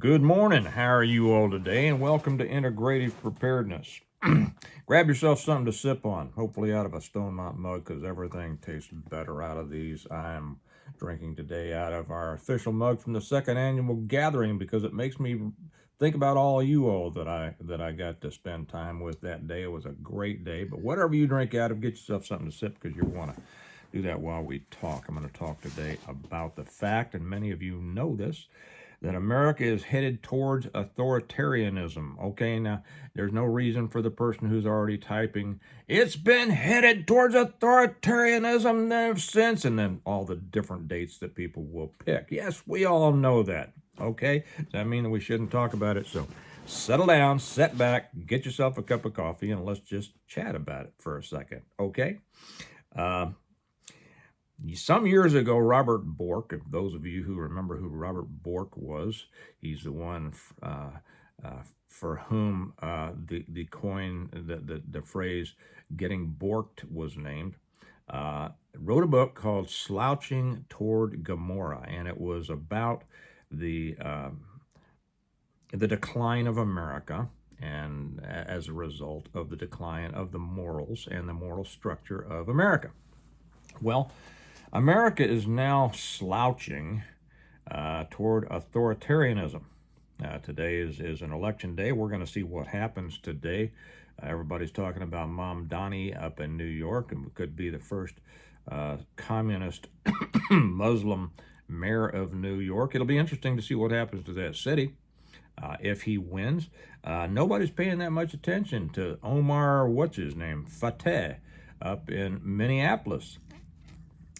Good morning. How are you all today? And welcome to Integrative Preparedness. Grab yourself something to sip on, hopefully out of a Stone Mountain mug, because everything tastes better out of these. I'm drinking today out of our official mug from the second annual gathering because it makes me think about all you all that I got to spend time with that day. It was a great day. But whatever you drink out of, get yourself something to sip because you want to do that while we talk. I'm going to talk today about the fact, and many of you know this, that America is headed towards authoritarianism. Okay, now there's no reason for the person who's already typing, it's been headed towards authoritarianism ever since, and then all the different dates that people will pick. Yes, we all know that. Okay, does that mean that we shouldn't talk about it? So settle down, sit back, get yourself a cup of coffee, and let's just chat about it for a second. Okay? Some years ago, Robert Bork, if those of you who remember who Robert Bork was, he's the one for whom the coin, the phrase getting borked was named, wrote a book called Slouching Toward Gomorrah, and it was about the decline of America, and as a result of the decline of the morals and the moral structure of America. Well, America is now slouching toward authoritarianism. Today is an election day. We're going to see what happens today. Everybody's talking about Mom Donnie up in New York, and could be the first communist Muslim mayor of New York. It'll be interesting to see what happens to that city if he wins. Nobody's paying that much attention to Omar, what's his name, Fateh, up in Minneapolis.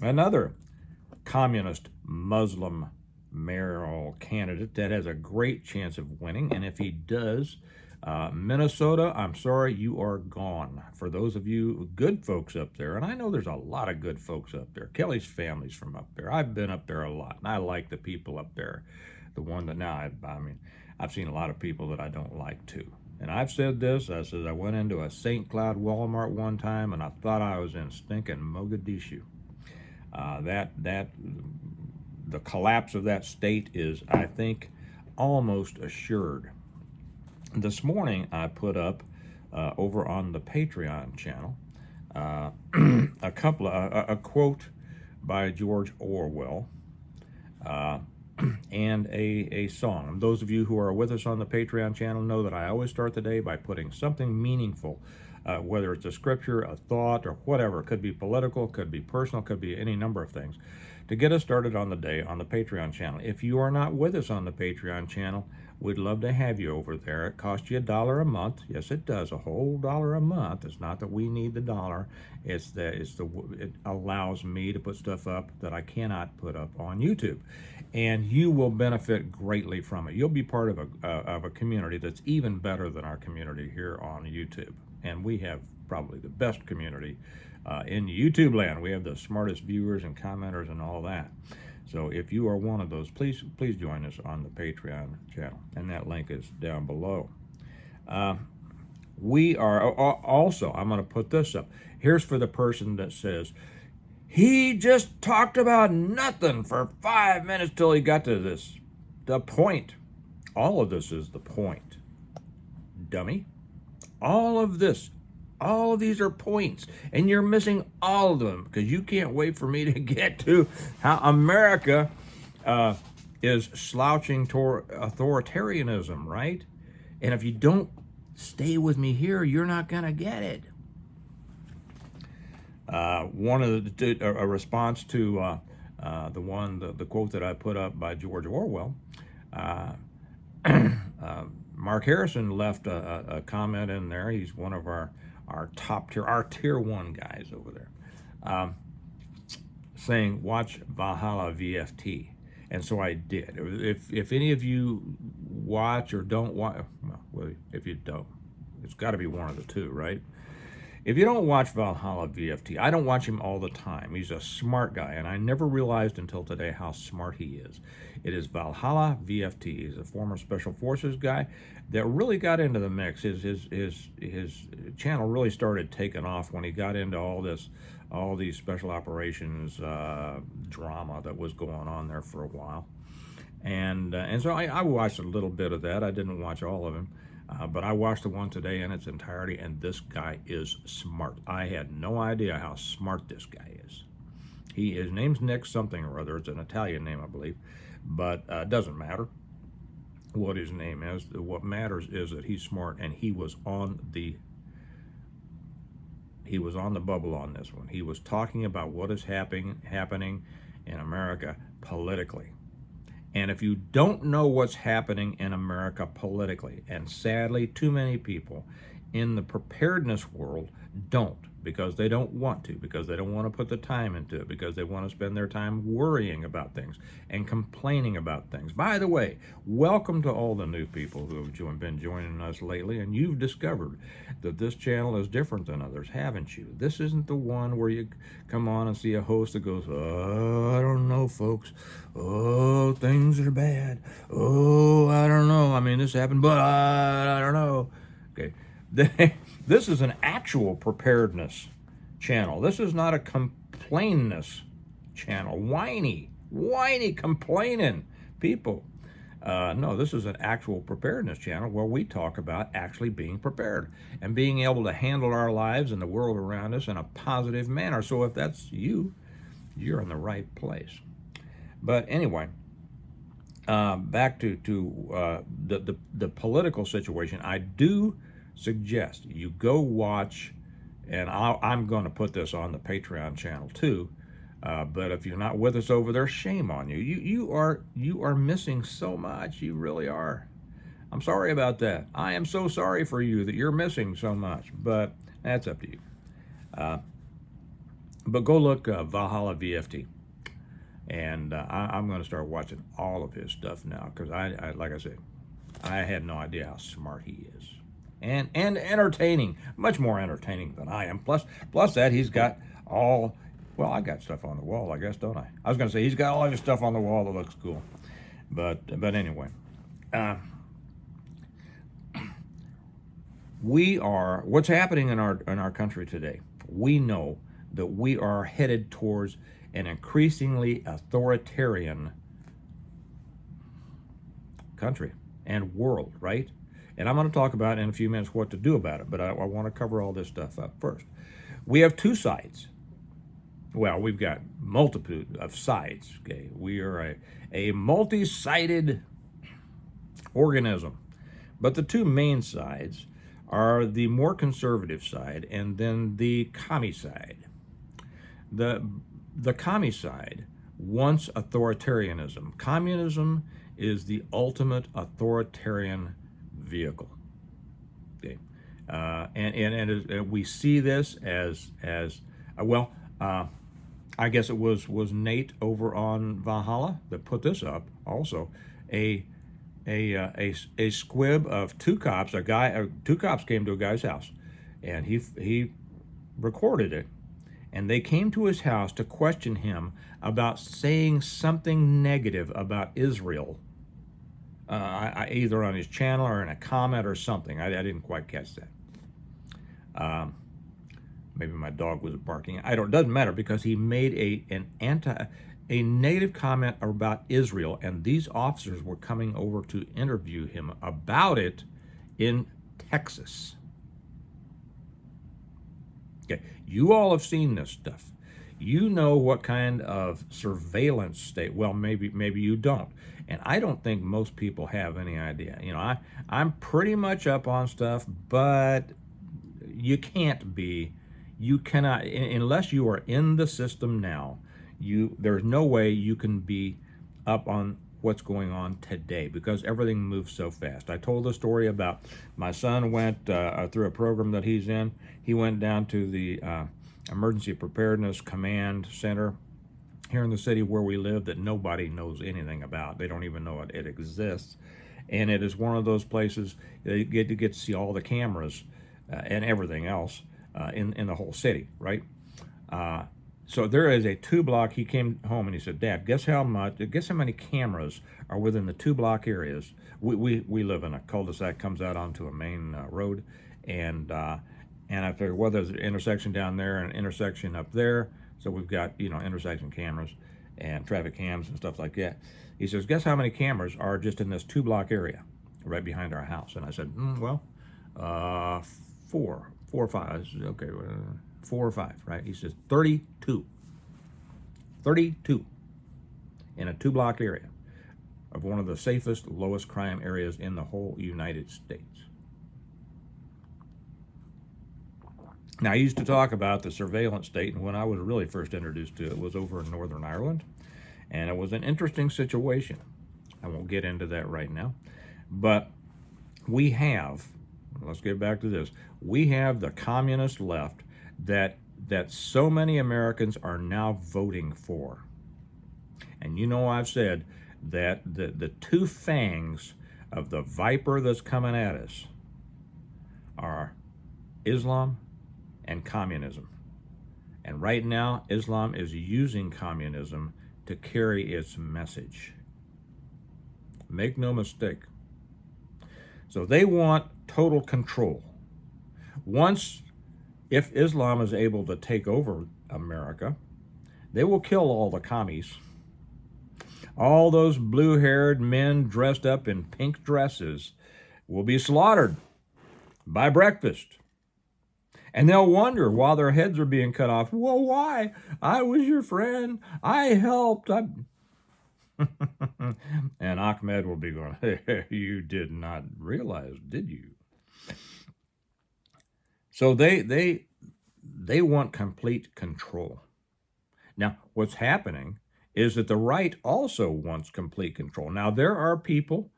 Another communist Muslim mayoral candidate that has a great chance of winning. And if he does, Minnesota, I'm sorry, you are gone. For those of you good folks up there, and I know there's a lot of good folks up there. Kelly's family's from up there. I've been up there a lot, and I like the people up there. The one that now, I've seen a lot of people that I don't like too. And I've said this, I went into a St. Cloud Walmart one time, and I thought I was in stinking Mogadishu. The collapse of that state is, I think, almost assured. This morning, I put up over on the Patreon channel a quote by George Orwell and a song. And those of you who are with us on the Patreon channel know that I always start the day by putting something meaningful, whether it's a scripture, a thought, or whatever. It could be political, could be personal, could be any number of things, to get us started on the day on the Patreon channel. If you are not with us on the Patreon channel, we'd love to have you over there. It costs you $1 a month. Yes, it does, a whole $1 a month. It's not that we need the dollar. It allows me to put stuff up that I cannot put up on YouTube, and you will benefit greatly from it. You'll be part of a community that's even better than our community here on YouTube, and we have probably the best community in YouTube land. We have the smartest viewers and commenters and all that. So if you are one of those, please join us on the Patreon channel, and that link is down below. We are also, I'm going to put this up. Here's for the person that says, he just talked about nothing for 5 minutes till he got to this. The point. All of this is the point, dummy. All of these are points, and you're missing all of them because you can't wait for me to get to how America is slouching toward authoritarianism, right? And if you don't stay with me here, you're not going to get it. A response to the quote that I put up by George Orwell, Mark Harrison left a comment in there. He's one of our top tier, our tier 1 guys over there, saying, watch Valhalla VFT. And so I did. If any of you watch or don't watch, well, if you don't, it's got to be one of the two, right? If you don't watch Valhalla VFT, I don't watch him all the time. He's a smart guy, and I never realized until today how smart he is. It is Valhalla VFT. He's a former Special Forces guy that really got into the mix. His channel really started taking off when he got into all these special operations drama that was going on there for a while. And so I watched a little bit of that. I didn't watch all of him, but I watched the one today in its entirety, and this guy is smart. I had no idea how smart this guy is. His name's Nick something or other. It's an Italian name, I believe, but it doesn't matter what his name is. What matters is that he's smart, and he was on the bubble on this one. He was talking about what is happening in America politically. And if you don't know what's happening in America politically, and sadly too many people in the preparedness world don't, because they don't want to, because they don't want to put the time into it, because they want to spend their time worrying about things and complaining about things. By the way, welcome to all the new people who have been joining us lately, and you've discovered that this channel is different than others, haven't you? This isn't the one where you come on and see a host that goes, "Oh, I don't know, folks. Oh, things are bad. Oh, I don't know. I mean, this happened, but I don't know." Okay. This is an actual preparedness channel. This is not a complainness channel. Whiny, complaining people. No, this is an actual preparedness channel where we talk about actually being prepared and being able to handle our lives and the world around us in a positive manner. So if that's you, you're in the right place. But anyway, back to the political situation. I do suggest you go watch, and I'm going to put this on the Patreon channel too. But if you're not with us over there, shame on you. You are missing so much. You really are. I'm sorry about that. I am so sorry for you that you're missing so much. But that's up to you. But go look Valhalla VFT. And I'm going to start watching all of his stuff now, because I like I said, I had no idea how smart he is, and entertaining, much more entertaining than I am. Plus that he's got all. Well, I got stuff on the wall, I guess, don't I? I was going to say he's got all of his stuff on the wall that looks cool, but anyway, what's happening in our country today. We know that we are headed towards an increasingly authoritarian country and world, right? And I'm going to talk about in a few minutes what to do about it, but I want to cover all this stuff up first. We have two sides. Well, we've got multitude of sides. Okay, we are a multi-sided organism, but the two main sides are the more conservative side and then the commie side. The commie side wants authoritarianism. Communism is the ultimate authoritarian vehicle. Okay, and we see this as well. I guess it was Nate over on Valhalla that put this up. Also, a squib of two cops. Two cops came to a guy's house, and he recorded it. And they came to his house to question him about saying something negative about Israel, either on his channel or in a comment or something. I didn't quite catch that. Maybe my dog was barking. It doesn't matter, because he made a negative comment about Israel, and these officers were coming over to interview him about it in Texas. Okay, you all have seen this stuff. You know what kind of surveillance state. Well, maybe you don't, and I don't think most people have any idea. You know, I'm pretty much up on stuff, but you can't be. You cannot, unless you are in the system now. There's no way you can be up on what's going on today, because everything moves so fast. I told the story about my son went through a program that he's in. He went down to the Emergency Preparedness Command Center here in the city where we live that nobody knows anything about. They don't even know it exists. And it is one of those places that you get to see all the cameras and everything else in the whole city, right? So there is a 2-block. He came home and he said, "Dad, guess how many cameras are within the 2-block areas?" We live in a cul-de-sac, comes out onto a main road, and I figured, well, there's an intersection down there and an intersection up there, so we've got intersection cameras, and traffic cams and stuff like that. He says, guess how many cameras are just in this 2-block area right behind our house? And I said, well, 4 or 5. I said, okay, 4 or 5, right? He says 32 in a 2-block area of one of the safest, lowest crime areas in the whole United States. Now, I used to talk about the surveillance state, and when I was really first introduced to it was over in Northern Ireland, and it was an interesting situation. I won't get into that right now, but we have, let's get back to this, we have the communist left that so many Americans are now voting for. And you know, I've said that the two fangs of the viper that's coming at us are Islam and communism. And right now, Islam is using communism to carry its message. Make no mistake. So they want total control. If Islam is able to take over America, they will kill all the commies. All those blue-haired men dressed up in pink dresses will be slaughtered by breakfast. And they'll wonder while their heads are being cut off, well, why? I was your friend. I helped. And Ahmed will be going, hey, you did not realize, did you? So they want complete control. Now, what's happening is that the right also wants complete control. Now, there are people,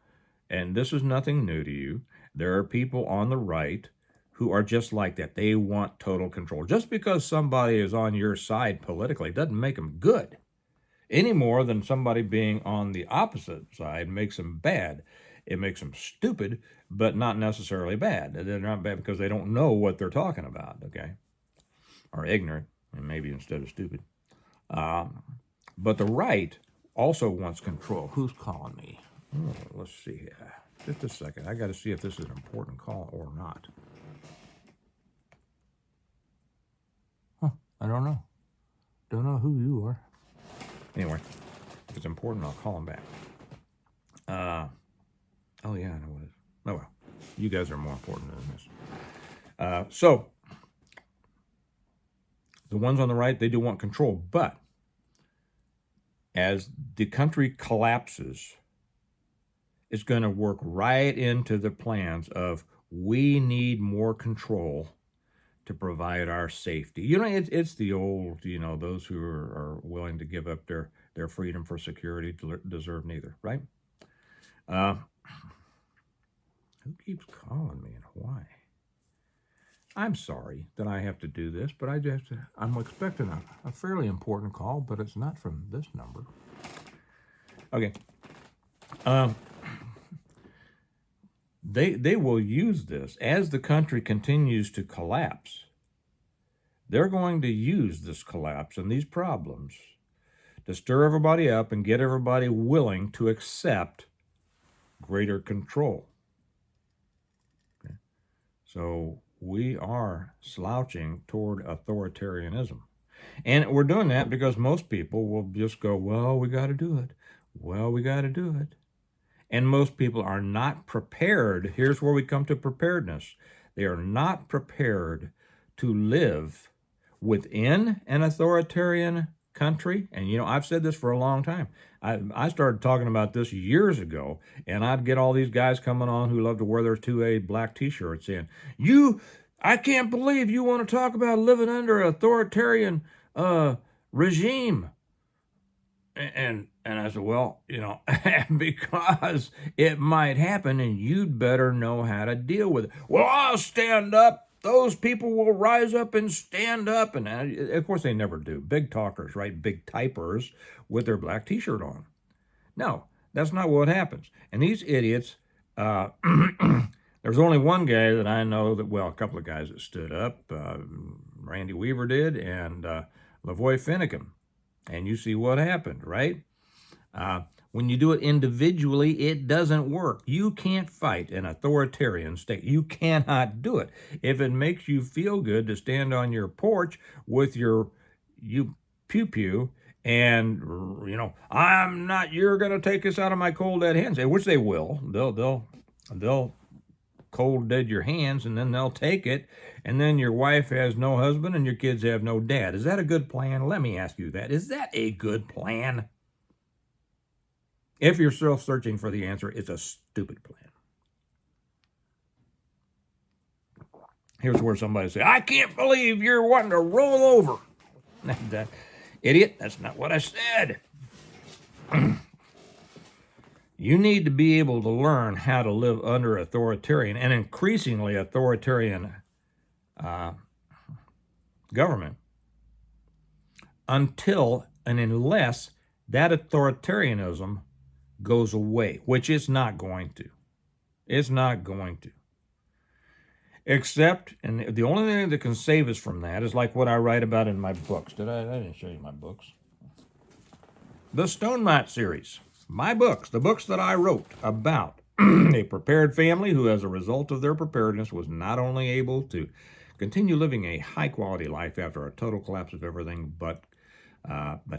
and this is nothing new to you, there are people on the right who are just like that. They want total control. Just because somebody is on your side politically doesn't make them good, any more than somebody being on the opposite side makes them bad. It makes them stupid, but not necessarily bad. They're not bad because they don't know what they're talking about, okay? Or ignorant, and maybe instead of stupid. But the right also wants control. Who's calling me? Oh, let's see here. Just a second. I got to see if this is an important call or not. I don't know. Don't know who you are. Anyway, if it's important, I'll call him back. Oh, yeah, I know what it is. Oh, well. You guys are more important than this. So, the ones on the right, they do want control. But as the country collapses, it's going to work right into the plans of we need more control to provide our safety. You know, it's the old, those who are willing to give up their freedom for security deserve neither, right? Who keeps calling me and why? I'm sorry that I have to do this, but I'm expecting a fairly important call, but it's not from this number. Okay. They will use this as the country continues to collapse. They're going to use this collapse and these problems to stir everybody up and get everybody willing to accept greater control. Okay. So we are slouching toward authoritarianism. And we're doing that because most people will just go, well, we got to do it. Well, we got to do it. And most people are not prepared. Here's where we come to preparedness. They are not prepared to live within an authoritarian country. And, I've said this for a long time. I started talking about this years ago, and I'd get all these guys coming on who love to wear their 2A black T-shirts saying, I can't believe you want to talk about living under an authoritarian regime. And I said, well, because it might happen and you'd better know how to deal with it. Well, I'll stand up. Those people will rise up and stand up. And of course they never do. Big talkers, right? Big typers with their black T-shirt on. No, that's not what happens. And these idiots, there's only one guy that I know a couple of guys that stood up. Randy Weaver did and Lavoy Finnegan. And you see what happened, right? When you do it individually, it doesn't work. You can't fight an authoritarian state. You cannot do it. If it makes you feel good to stand on your porch with your pew-pew And, you're going to take this out of my cold dead hands, which they will. They'll cold dead your hands, and then they'll take it, and then your wife has no husband and your kids have no dad. Is that a good plan? Let me ask you that. Is that a good plan? If you're still searching for the answer, it's a stupid plan. Here's where somebody say, I can't believe you're wanting to roll over. Idiot, that's not what I said. You need to be able to learn how to live under authoritarian and increasingly authoritarian government until and unless that authoritarianism goes away, which it's not going to. It's not going to. Except, and the only thing that can save us from that is like what I write about in my books. I didn't show you my books. The Stone Mat series. My books, the books that I wrote about a prepared family who, as a result of their preparedness, was not only able to continue living a high-quality life after a total collapse of everything, but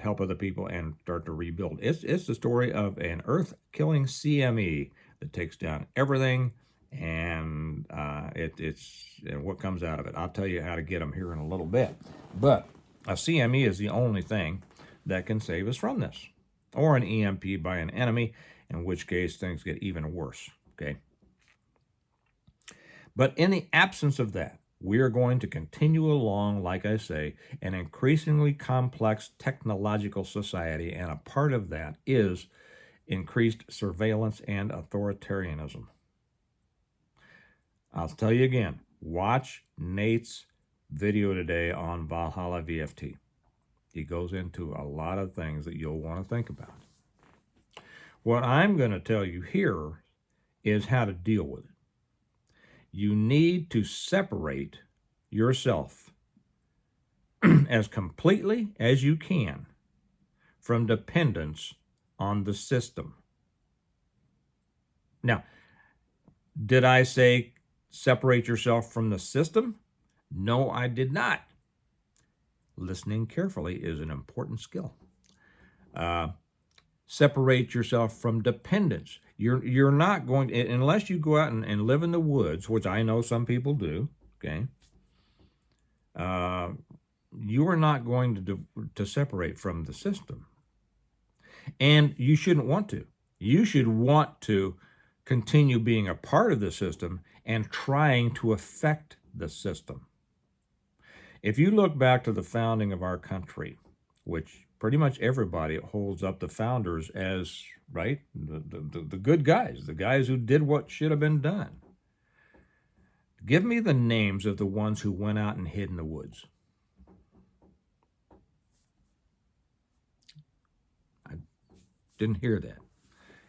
help other people and start to rebuild. It's the story of an earth-killing CME that takes down everything, and it's what comes out of it. I'll tell you how to get them here in a little bit. But a CME is the only thing that can save us from this, or an EMP by an enemy, in which case things get even worse, okay? But in the absence of that, we are going to continue along, like I say, an increasingly complex technological society, and a part of that is increased surveillance and authoritarianism. I'll tell you again, watch Nate's video today on Valhalla VFT. He goes into a lot of things that you'll want to think about. What I'm going to tell you here is how to deal with it. You need to separate yourself as completely as you can from dependence on the system. Now, did I say separate yourself from the system? No, I did not. Listening carefully is an important skill. Separate yourself from dependence. You're not going to, unless you go out and live in the woods, which I know some people do, okay? You are not going to separate from the system. And you shouldn't want to. You should want to continue being a part of the system and trying to affect the system. If you look back to the founding of our country, which pretty much everybody holds up the founders as, right, the good guys, the guys who did what should have been done. Give me the names of the ones who went out and hid in the woods. I didn't hear that.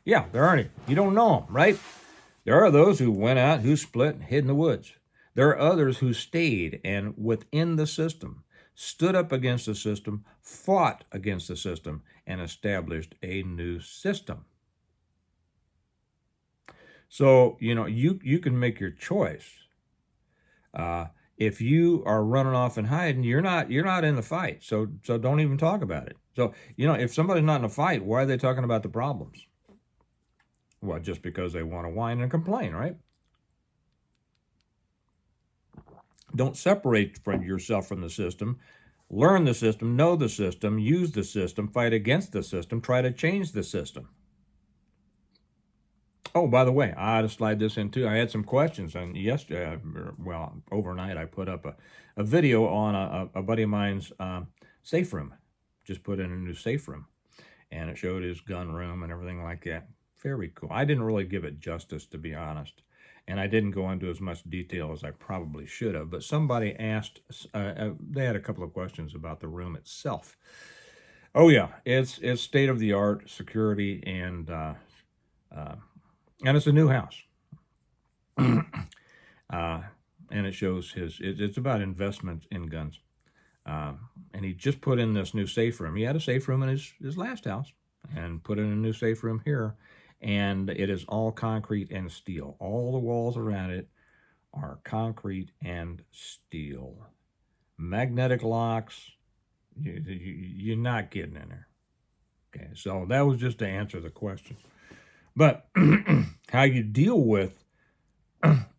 Yeah, there aren't any. You don't know them, right? There are those who went out, who split, and hid in the woods. There are others who stayed and within the system, stood up against the system, fought against the system, and established a new system. So, you can make your choice. If you are running off and hiding, you're not in the fight. So don't even talk about it. So, if somebody's not in a fight, why are they talking about the problems? Well, just because they want to whine and complain, right? Don't separate yourself from the system. Learn the system, know the system, use the system, fight against the system, try to change the system. Oh, by the way, I ought to slide this in too. I had some questions, and yesterday, overnight, I put up a video on a buddy of mine's safe room. Just put in a new safe room, and it showed his gun room and everything like that. Very cool. I didn't really give it justice, to be honest. And I didn't go into as much detail as I probably should have, but somebody asked, they had a couple of questions about the room itself. Oh yeah, it's state-of-the-art security, and it's a new house. And it shows it's about investment in guns. And he just put in this new safe room. He had a safe room in his last house, and put in a new safe room here. And it is all concrete and steel. All the walls around it are concrete and steel. Magnetic locks, You're not getting in there. Okay, so that was just to answer the question. But how you deal with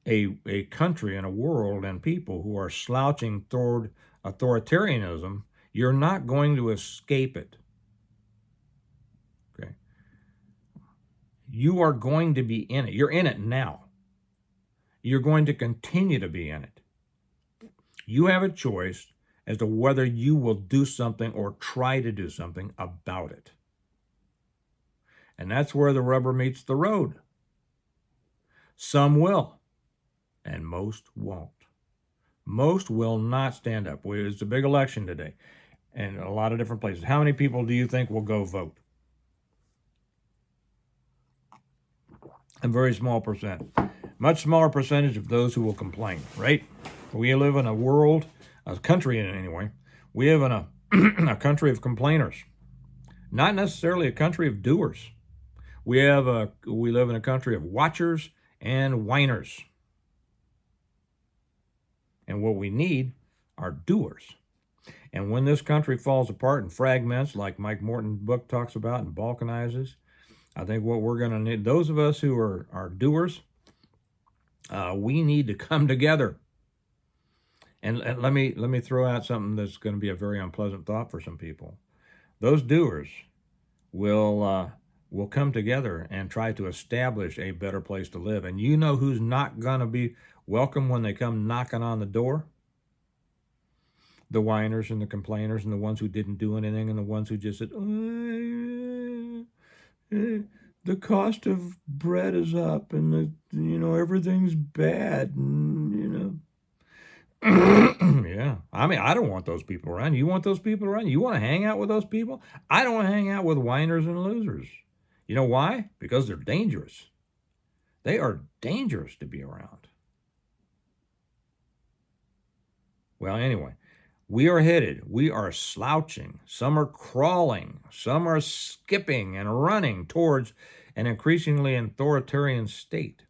a country and a world and people who are slouching toward authoritarianism, you're not going to escape it. Okay, you are going to be in it. You're in it now. You're going to continue to be in it. You have a choice as to whether you will do something or try to do something about it. And that's where the rubber meets the road. Some will, and most won't. Most will not stand up. It's a big election today in a lot of different places. How many people do you think will go vote? A very small percent. Much smaller percentage of those who will complain, right? We live in a world, a country anyway, we live in a country of complainers, not necessarily a country of doers. We live in a country of watchers and whiners. And what we need are doers. And when this country falls apart in fragments, like Mike Morton's book talks about, and balkanizes, I think what we're going to need, those of us who are doers, we need to come together. And let me throw out something that's going to be a very unpleasant thought for some people. Those doers will come together and try to establish a better place to live. And you know who's not going to be welcome when they come knocking on the door? The whiners and the complainers and the ones who didn't do anything and the ones who just said, the cost of bread is up and everything's bad and yeah. I mean, I don't want those people around. You want those people around? You want to hang out with those people? I don't want to hang out with whiners and losers. You know why? Because they're dangerous. They are dangerous to be around. Well, anyway, we are slouching. Some are crawling. Some are skipping and running towards an increasingly authoritarian state.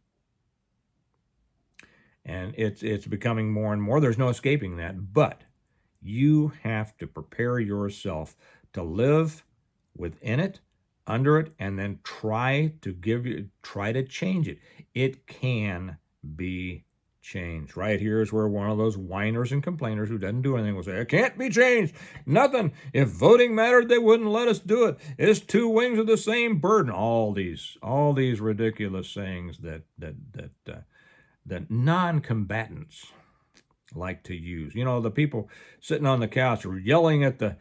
And it's becoming more and more. There's no escaping that. But you have to prepare yourself to live within it, under it, and then try to change it. It can be changed. Right here is where one of those whiners and complainers who doesn't do anything will say, it can't be changed. Nothing. If voting mattered, they wouldn't let us do it. It's two wings of the same burden. All these ridiculous sayings that non-combatants like to use. The people sitting on the couch are yelling at the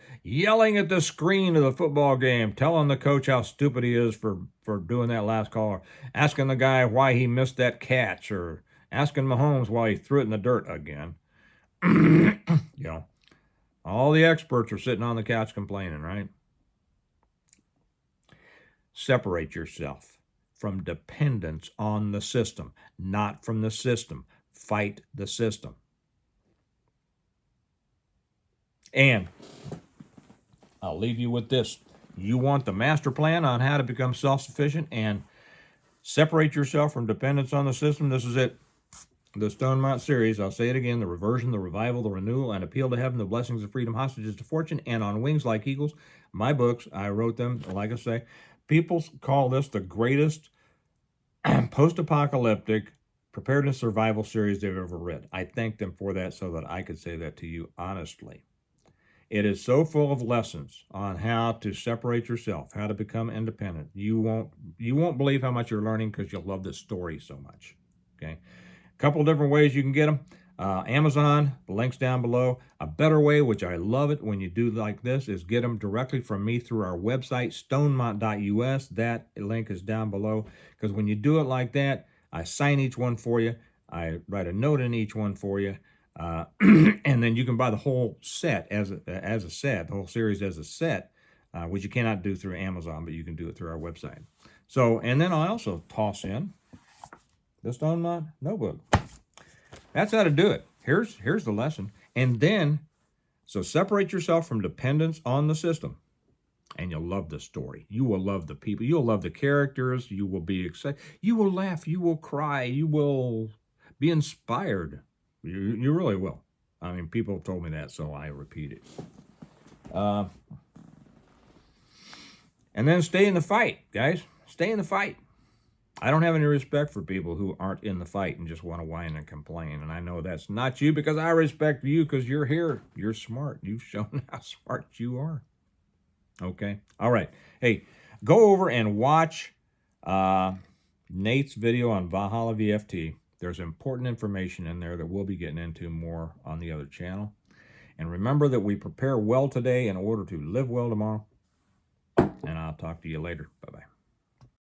screen of the football game, telling the coach how stupid he is for doing that last call, or asking the guy why he missed that catch, or asking Mahomes why he threw it in the dirt again. All the experts are sitting on the couch complaining, right? Separate yourself from dependence on the system, not from the system. Fight the system. And I'll leave you with this. You want the master plan on how to become self-sufficient and separate yourself from dependence on the system? This is it. The Stonemont series, I'll say it again, the reversion, the revival, the renewal, and appeal to heaven, the blessings of freedom, hostages to fortune, and on wings like eagles. My books, I wrote them, like I say. People call this the greatest post-apocalyptic preparedness survival series they've ever read. I thank them for that so that I could say that to you honestly. It is so full of lessons on how to separate yourself, how to become independent. You won't believe how much you're learning because you'll love this story so much. Okay, a couple different ways you can get them. Amazon, the link's down below. A better way, which I love it when you do like this, is get them directly from me through our website, stonemont.us. That link is down below, because when you do it like that, I sign each one for you. I write a note in each one for you. And then you can buy the whole set as a set, the whole series as a set, which you cannot do through Amazon, but you can do it through our website. So, and then I also toss in the Stonemont notebook. That's how to do it. Here's the lesson. And then, so separate yourself from dependence on the system, and you'll love the story. You will love the people. You'll love the characters. You will be excited. You will laugh. You will cry. You will be inspired. You really will. I mean, people told me that, so I repeat it. And then stay in the fight, guys. Stay in the fight. I don't have any respect for people who aren't in the fight and just want to whine and complain. And I know that's not you, because I respect you because you're here. You're smart. You've shown how smart you are. Okay? All right. Hey, go over and watch Nate's video on Valhalla VFT. There's important information in there that we'll be getting into more on the other channel. And remember that we prepare well today in order to live well tomorrow. And I'll talk to you later. Bye-bye.